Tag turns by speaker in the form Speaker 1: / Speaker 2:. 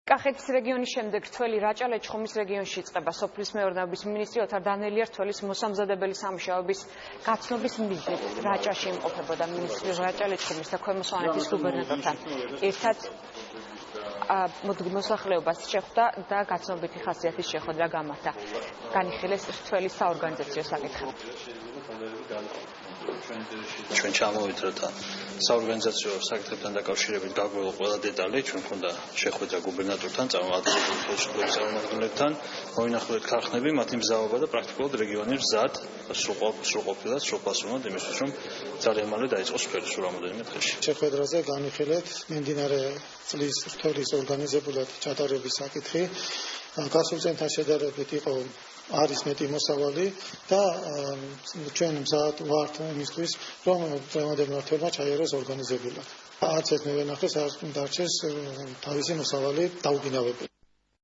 Speaker 1: კახეთის რეგიონის შემდეგ რთველი რაჭა-ლეჩხუმის რეგიონში იწყება სოფლის მეურნეობის მინისტრი ოთარ დანელია რთველის მოსამზადებელი სამუშაოების გაცნობის მიზნით რაჭაში იმყოფებოდა მინისტრი რაჭა-ლეჩხუმის და ქვემო სვანეთის გუბერნატორთან ერთად მოსახლეობას შეხვდა და გაცნობითი ხასიათის შეხვედრა გამართა. განიხილეს რთველი საორგანიზაციო საკითხები.
Speaker 2: ჩვენ ჩამოვიდრეთ და საორგანიზაციო საკითხებთან დაკავშირებით გაგვეღო ყველა დეტალი. ჩვენ გვქონდა შეხვედრა გუბერნატორთან, წარმომადგენლობრივ ხელშეკრულების წარმომადგენლებთან, მოინახულეთ ქარხნები, მათი მზაობა და პრაქტიკულად რეგიონი მზად სრულყოფილად, სრულფასოვნად იმისთვის, რომ ძალიან მალე დაიწყოს სფერის რამოდენიმე დღეში.
Speaker 3: შეხვედრაზე განიხილეთ მიმდინარე წლის რთვლის ორგანიზებულად ჩატარების საკითხი. გასულ წელთან შედარებით არის მეტი მოსავალი და ჩვენ მზად ვართ იმისთვის, რომ დღევანდელმა რთველმა ჩაიაროს ორგანიზებულად. არც ეს მე ვენახეს, არც დარჩეს თავისი მოსავალი დაუგინავებელი.